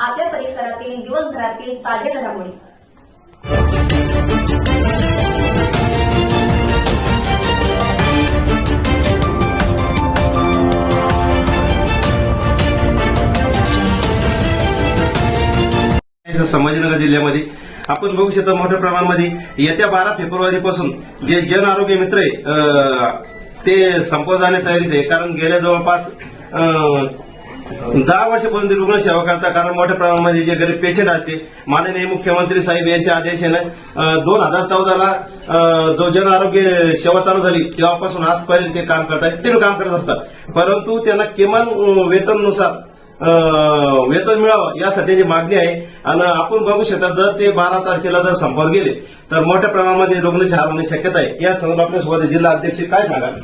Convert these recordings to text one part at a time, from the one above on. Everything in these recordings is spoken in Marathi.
आपल्या परिसरातील दिवसभरातील ताज्या घडामोडी। संभाजीनगर जिल्ह्यामध्ये आपण बघू शकता मोठ्या प्रमाणामध्ये येत्या 12 फेब्रुवारीपासून जे जन आरोग्य मित्र आहे ते संपत जाण्यास तयारीत आहे। कारण गेल्या जवळपास 10 वर्षापासून रुग्ण सेवा करतात। कारण मोठ्या प्रमाणामध्ये जे गरीब पेशंट असते माननीय मुख्यमंत्री साहेब यांच्या आदेशाने 2014ला जो जन आरोग्य सेवा चालू झाली तेव्हापासून आजपर्यंत ते काम करतात, ते काम करत असतात। परंतु त्यांना किमान वेतनानुसार वेतन मिळावं यासाठी त्याची मागणी आहे। आणि आपण बघू शकता जर ते 12 तारखेला जर संपावर गेले तर मोठ्या प्रमाणामध्ये रुग्णाची हार होण्याची शक्यता आहे। या संदर्भात आपल्यासोबत जिल्हा अध्यक्ष काय सांगाल?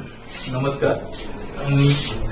नमस्कार,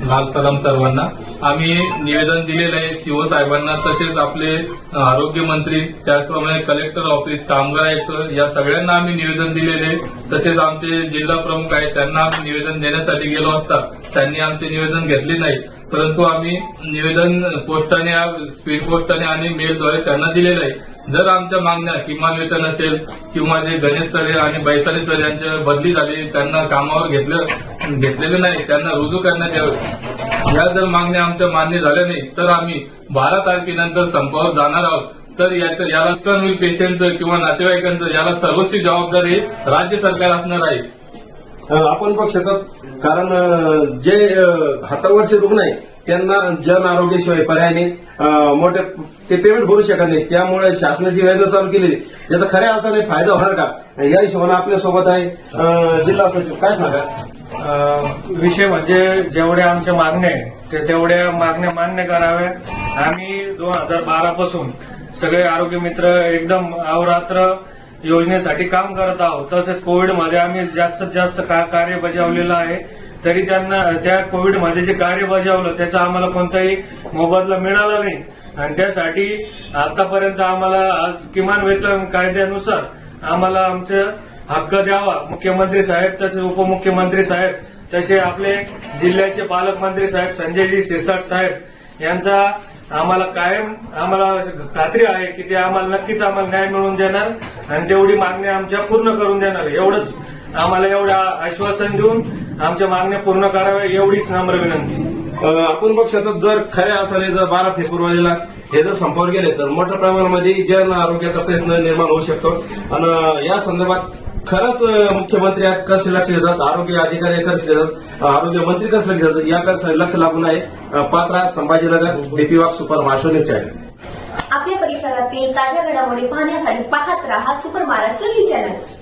लाल सलाम सर्वांना। आम्ही निवेदन दिलेलं आहे शिवसाहेबांना, तसेच आपले आरोग्य मंत्री, त्याचप्रमाणे कलेक्टर ऑफिस, कामगार आयुक्त या सगळ्यांना आम्ही निवेदन दिलेले। तसेच आमचे जिल्हा प्रमुख आहेत त्यांना आम्ही निवेदन देण्यासाठी गेलो असता त्यांनी आमचे निवेदन घेतले नाही, परंतु आम्ही निवेदन पोस्टाने, स्पीड पोस्टाने आणि मेलद्वारे त्यांना दिलेलं आहे। जर आमच्या मागण्या किमान वेतन असेल किंवा जे गणेश सर आणि बैसाली सर यांच्या बदली झाली, त्यांना कामावर घेतलेलं नाही, त्यांना रुजू करण्यात यावं, या जर मागण्या आमच्या मान्य झाल्या नाही तर आम्ही 12 तारखेनंतर संपावर जाणार आहोत। तर याला नुकसान होईल पेशंटचं किंवा नातेवाईकांचं, याला सर्वस्वी जबाबदारी राज्य सरकार असणार आहे। आपण बघू शकतात कारण जे हातावरचे रुग्ण आहे त्यांना जन आरोग्याशिवाय पर्यायाने मोठे ते पेमेंट भरू शकत नाही। त्यामुळे शासनाची योजना चालू केली, त्याचा खऱ्या अर्थाने फायदा होणार का या हिशोबाने आपल्यासोबत आहे जिल्हा सचिव, काय सांगा? विषय म्हणजे जेवढ्या आमच्या मागण्या आहेत तेवढ्या मागण्या मान्य कराव्या। आम्ही 2012 पासून सगळे आरोग्य मित्र एकदम अहोरात्र योजनेसाठी काम करत आहोत। तसेच कोविडमध्ये आम्ही जास्तीत जास्त कार्य बजावलेलं आहे, तरी त्यांना त्या कोविडमध्ये जे कार्य बजावलं त्याचा आम्हाला कोणताही मोबदला मिळाला नाही। आणि त्यासाठी आतापर्यंत आम्हाला आज किमान वेतन कायद्यानुसार आम्हाला आमचे हक्क द्यावा। मुख्यमंत्री साहेब, तसेच उपमुख्यमंत्री साहेब, तसे आपले जिल्ह्याचे पालकमंत्री साहेब संजयजी शिरसाट साहेब यांचा आम्हाला कायम खात्री आहे की ते नक्कीच आम्हाला न्याय मिळवून देणार आणि तेवढी मागण्या आमच्या पूर्ण करून देणार। एवढंच आम्हाला एवढं आश्वासन देऊन आमच्या मागण्या पूर्ण कराव्या, एवढीच नम्र विनंती। आपण बघू शकतो जर खऱ्या अर्थाने जर 12 फेब्रुवारीला हे जर संपावर गेले तर मोठ्या प्रमाणामध्ये जन आरोग्याचा प्रश्न निर्माण होऊ शकतो। आणि या संदर्भात खरंच मुख्यमंत्री कसं लक्ष देतात, आरोग्य अधिकारी कसं देतात, आरोग्य मंत्री कसं लक्ष देतात याकडे लक्ष लागून आहे। पात्रा, संभाजीनगर, डीपी वाक, सुपर महाराष्ट्र न्यूज चॅनल। आपल्या परिसरातील ताज्या घडामोडी पाहण्यासाठी पाहत रहा सुपर महाराष्ट्र न्यूज चॅनल।